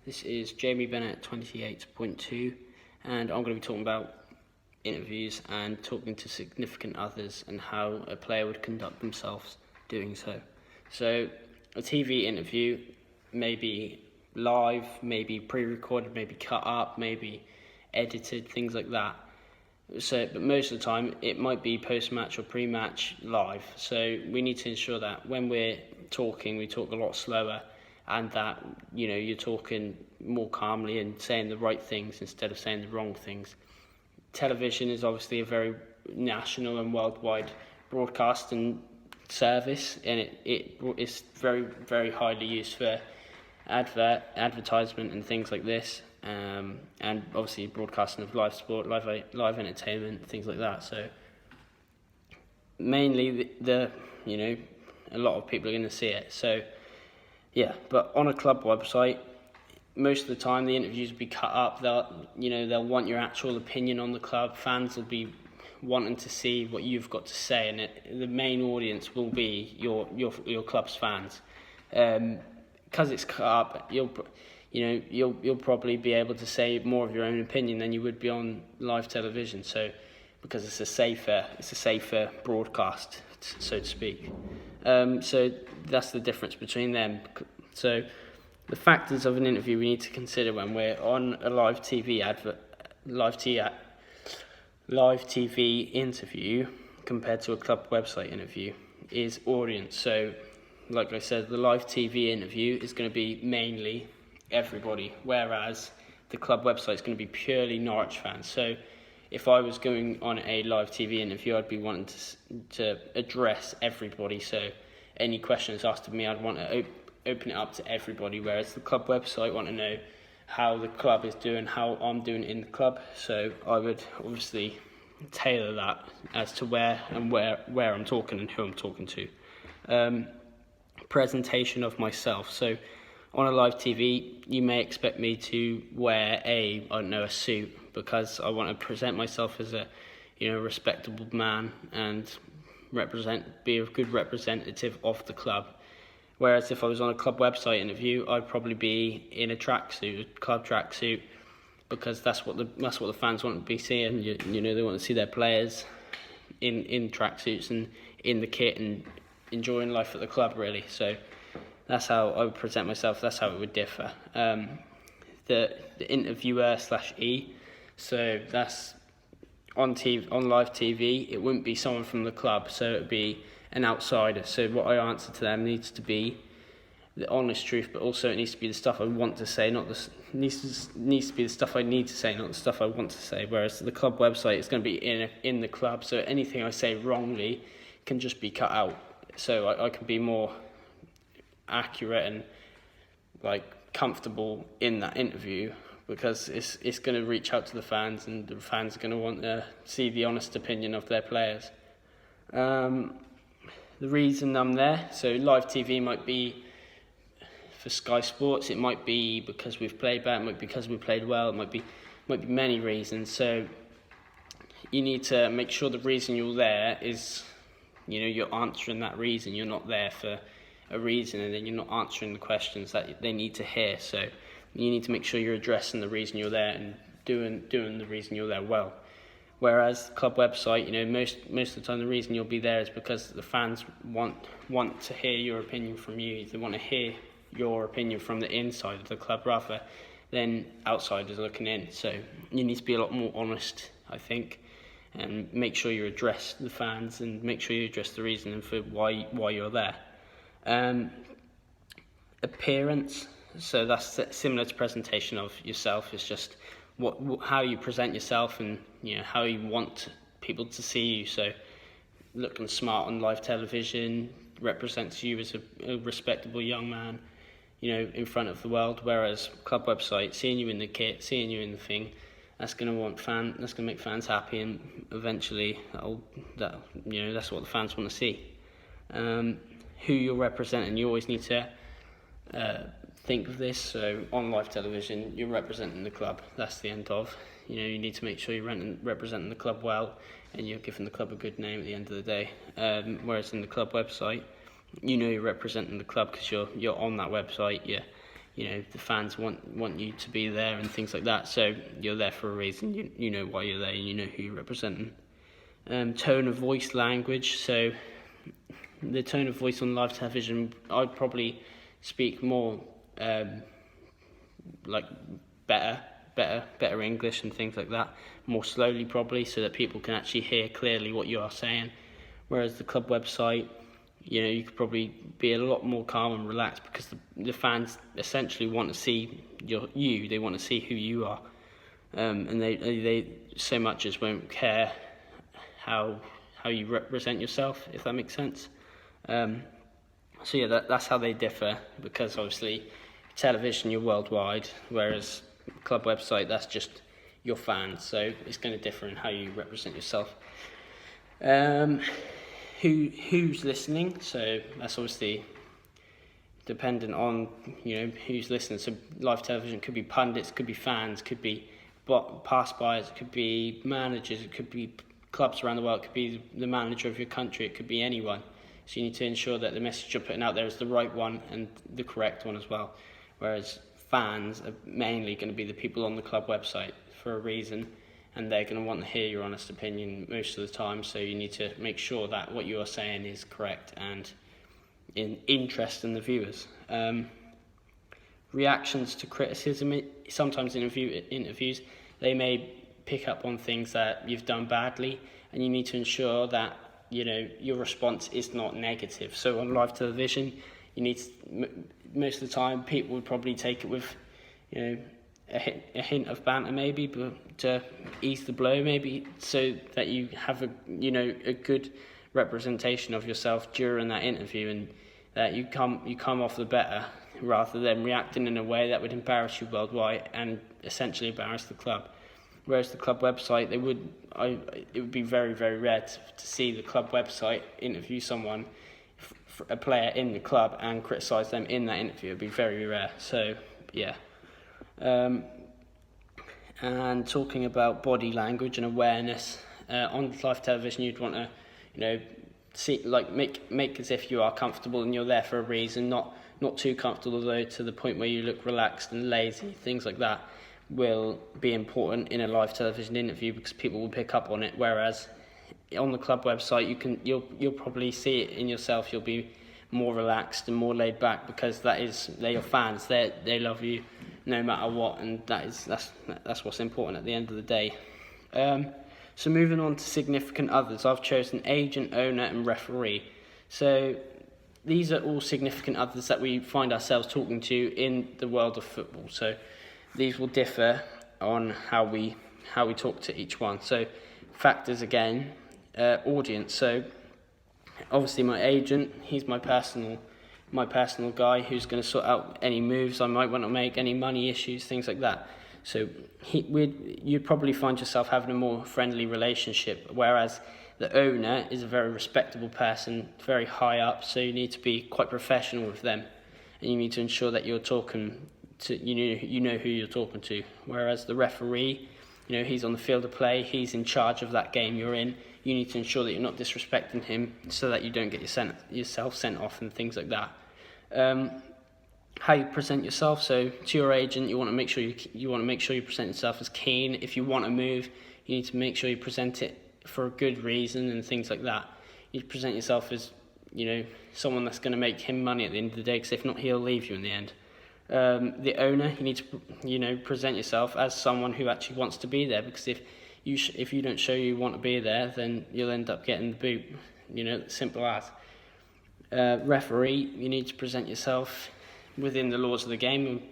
This is Jamie Bennett 28.2, and I'm going to be talking about interviews and talking to significant others and how a player would conduct themselves doing so. So, a TV interview may be live, maybe pre-recorded, maybe cut up, maybe edited, things like that. So, but most of the time, it might be post-match or pre-match live. So we need to ensure that when we're talking, we talk a lot slower, and that you're talking more calmly and saying the right things instead of saying the wrong things. Television is obviously a very national and worldwide broadcasting service, and it is very, very highly used for advertisement and things like this. And obviously broadcasting of live sport, live entertainment, things like that. So mainly a lot of people are going to see it. So yeah, but on a club website, most of the time the interviews will be cut up. They'll want your actual opinion on the club. Fans will be wanting to see what you've got to say, and the main audience will be your club's fans. Because it's cut up, you'll probably be able to say more of your own opinion than you would be on live television. So, because it's a safer broadcast, so to speak. So that's the difference between them. So, the factors of an interview we need to consider when we're on a live TV interview compared to a club website interview is audience. So, like I said, the live TV interview is going to be mainly everybody, whereas the club website is going to be purely Norwich fans. So if I was going on a live TV interview, I'd be wanting to address everybody. So any questions asked of me, I'd want to open it up to everybody, whereas the club website want to know how the club is doing, how I'm doing in the club. So I would obviously tailor that as to where I'm talking and who I'm talking to. Presentation of myself. So on a live TV, you may expect me to wear a suit, because I want to present myself as a respectable man and be a good representative of the club. Whereas if I was on a club website interview, I'd probably be in a tracksuit, a club tracksuit, because that's what the fans want to be seeing. They want to see their players in tracksuits and in the kit and enjoying life at the club, really. So that's how I would present myself. That's how it would differ. The interviewer /E. So that's on live TV. It wouldn't be someone from the club. So it would be an outsider. So what I answer to them needs to be the honest truth, but also it needs to be the stuff I want to say, needs to be the stuff I need to say, not the stuff I want to say. Whereas the club website is going to be in the club. So anything I say wrongly can just be cut out. So I can be more accurate and comfortable in that interview, because it's going to reach out to the fans, and the fans are going to want to see the honest opinion of their players. The reason I'm there, so live TV might be for Sky Sports, it might be because we've played bad, it might be because we played well, it might be many reasons. So you need to make sure the reason you're there is you're answering that reason. You're not there for a reason, and then you're not answering the questions that they need to hear. So you need to make sure you're addressing the reason you're there and doing the reason you're there well. Whereas the club website, most of the time the reason you'll be there is because the fans want to hear your opinion from you. They want to hear your opinion from the inside of the club rather than outsiders looking in. So you need to be a lot more honest, I think, and make sure you address the fans and make sure you address the reason for why you're there. Appearance, so that's similar to presentation of yourself. It's just how you present yourself and how you want people to see you. So looking smart on live television represents you as a respectable young man, in front of the world. Whereas club website, seeing you in the kit, seeing you in the thing, that's going to make fans happy, and eventually that's what the fans want to see. Who you're representing, you always need to think of this. So on live television, you're representing the club. That's the end of. You need to make sure you're representing the club well, and you're giving the club a good name at the end of the day. Whereas in the club website, you're representing the club because you're on that website. the fans want you to be there and things like that. So you're there for a reason. You know why you're there, and you know who you're representing. Tone of voice, language. So the tone of voice on live television, I'd probably speak more like better English and things like that, more slowly probably, so that people can actually hear clearly what you are saying. Whereas the club website, you could probably be a lot more calm and relaxed, because the fans essentially want to see they want to see who you are, and they so much as won't care how you represent yourself, if that makes sense. So yeah, that's how they differ, because obviously television, you're worldwide, whereas club website, that's just your fans, so it's going to differ in how you represent yourself. Who's listening, so that's obviously dependent on who's listening. So live television could be pundits, could be fans, could be pass-bys, it could be managers, it could be clubs around the world, it could be the manager of your country, it could be anyone. So you need to ensure that the message you're putting out there is the right one and the correct one as well. Whereas fans are mainly going to be the people on the club website for a reason, and they're going to want to hear your honest opinion most of the time. So you need to make sure that what you are saying is correct and in interest in the viewers. Reactions to criticism. Sometimes in interviews, they may pick up on things that you've done badly, and you need to ensure that your response is not negative. So on live television, you need to, most of the time people would probably take it with a hint of banter maybe, but to ease the blow maybe, so that you have a good representation of yourself during that interview, and that you come off the better, rather than reacting in a way that would embarrass you worldwide and essentially embarrass the club. Whereas the club website, it would be very, very rare to see the club website interview someone, a player in the club, and criticise them in that interview. It would be very rare. So yeah. And talking about body language and awareness, on live television, you'd want to see, make as if you are comfortable and you're there for a reason, not too comfortable though to the point where you look relaxed and lazy. Things like that will be important in a live television interview, because people will pick up on it. Whereas on the club website, you'll probably see it in yourself. You'll be more relaxed and more laid back, because they're your fans. They love you no matter what, and that's what's important at the end of the day. So moving on to significant others, I've chosen agent, owner, and referee. So these are all significant others that we find ourselves talking to in the world of football. So these will differ on how we talk to each one. So factors again, audience. So obviously my agent, he's my personal guy who's going to sort out any moves I might want to make, any money issues, things like that. So you'd probably find yourself having a more friendly relationship, whereas the owner is a very respectable person, very high up, so you need to be quite professional with them, and you need to ensure that you're talking to, you know who you're talking to. Whereas the referee, he's on the field of play, he's in charge of that game you're in. You need to ensure that you're not disrespecting him, so that you don't get yourself sent off and things like that. How you present yourself. So to your agent, you want to make sure you present yourself as keen. If you want to move, you need to make sure you present it for a good reason and things like that. You present yourself as someone that's going to make him money at the end of the day, because if not, he'll leave you in the end. The owner, you need to present yourself as someone who actually wants to be there, because if you don't show you want to be there, then you'll end up getting the boot. Simple as. Referee, you need to present yourself within the laws of the game and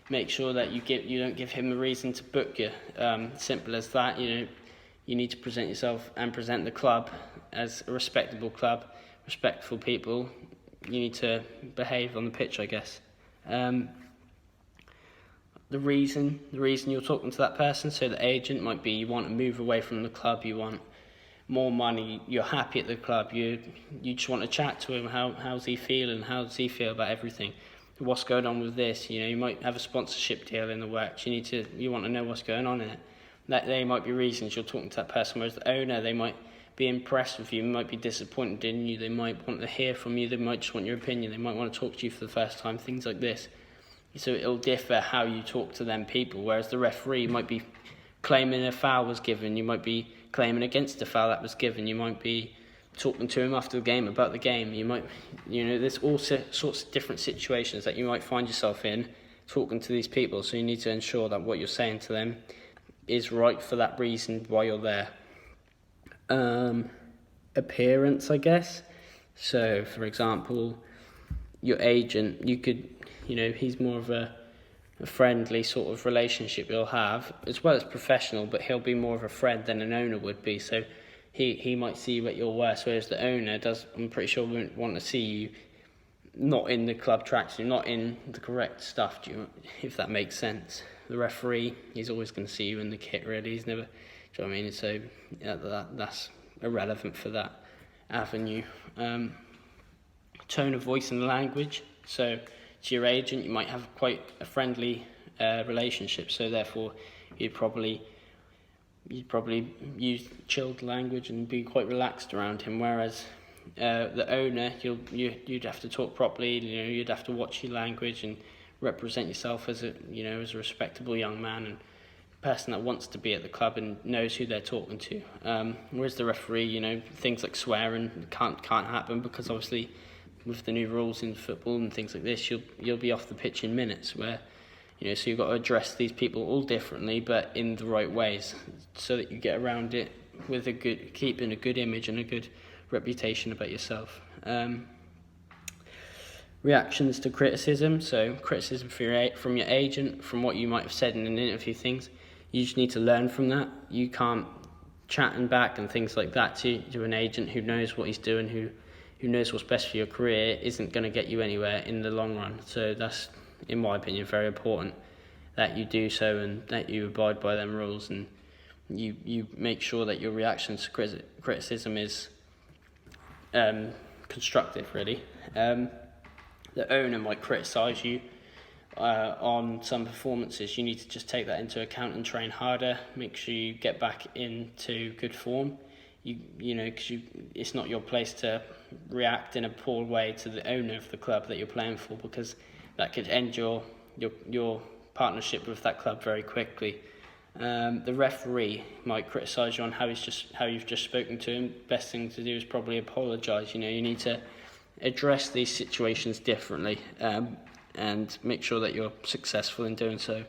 make sure that you don't give him a reason to book you. Simple as that. You need to present yourself and present the club as a respectable club, respectful people. You need to behave on the pitch, I guess. The reason you're talking to that person, so the agent might be you want to move away from the club, you want more money, you're happy at the club, you just want to chat to him, how's he feeling, how does he feel about everything, what's going on with this, you might have a sponsorship deal in the works, you want to know what's going on in it. That they might be reasons you're talking to that person. Whereas the owner, they might be impressed with you, might be disappointed in you, they might want to hear from you, they might just want your opinion, they might want to talk to you for the first time, things like this. So it'll differ how you talk to them people, whereas the referee might be claiming a foul was given, you might be claiming against a foul that was given, you might be talking to him after the game about the game, you might, there's all sorts of different situations that you might find yourself in talking to these people, so you need to ensure that what you're saying to them is right for that reason why you're there. Appearance, I guess. So, for example, your agent, you could, he's more of a friendly sort of relationship you'll have, as well as professional, but he'll be more of a friend than an owner would be. So he might see you at your worst, whereas the owner I'm pretty sure, won't want to see you not in the club tracksuit, not in the correct stuff, if that makes sense. The referee, he's always going to see you in the kit, really. He's never, do you know what I mean? So that's irrelevant for that avenue. Tone of voice and language. So to your agent, you might have quite a friendly relationship, so therefore you'd probably use chilled language and be quite relaxed around him, whereas the owner, you'd have to talk properly, you'd have to watch your language and represent yourself as a respectable young man and person that wants to be at the club and knows who they're talking to. Whereas the referee, things like swearing can't happen, because obviously with the new rules in football and things like this, you'll be off the pitch in minutes, where so you've got to address these people all differently, but in the right ways, so that you get around it with keeping a good image and a good reputation about yourself. Reactions to criticism. So criticism from your agent, from what you might have said in an interview, things, you just need to learn from that. You can't chatting back and things like that to an agent who knows what he's doing, who knows what's best for your career, isn't going to get you anywhere in the long run. So that's, in my opinion, very important that you do so and that you abide by them rules, and you make sure that your reaction to criticism is constructive, really. The owner might criticise you on some performances. You need to just take that into account and train harder. Make sure you get back into good form. Because it's not your place to react in a poor way to the owner of the club that you're playing for, because that could end your partnership with that club very quickly. The referee might criticise you on how you've just spoken to him. Best thing to do is probably apologise. You need to address these situations differently, and make sure that you're successful in doing so.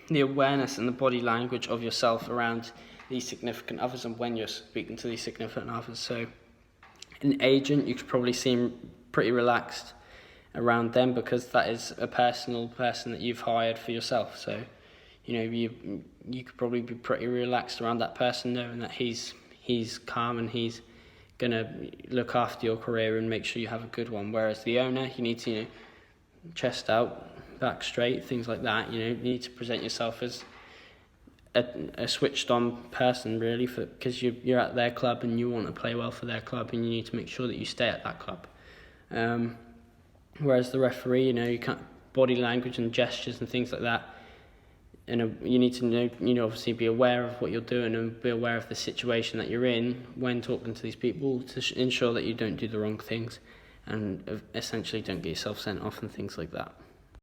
The awareness and the body language of yourself around these significant others and when you're speaking to these significant others. So an agent, you could probably seem pretty relaxed around them, because that is a personal person that you've hired for yourself. So you could probably be pretty relaxed around that person, knowing that he's calm and he's gonna look after your career and make sure you have a good one. Whereas the owner, you need to chest out, back straight, things like that. You need to present yourself as a switched on person, really, because you're at their club and you want to play well for their club, and you need to make sure that you stay at that club. Whereas the referee, you can't, body language and gestures and things like that, and you need to know, obviously be aware of what you're doing and be aware of the situation that you're in when talking to these people, to ensure that you don't do the wrong things and essentially don't get yourself sent off and things like that.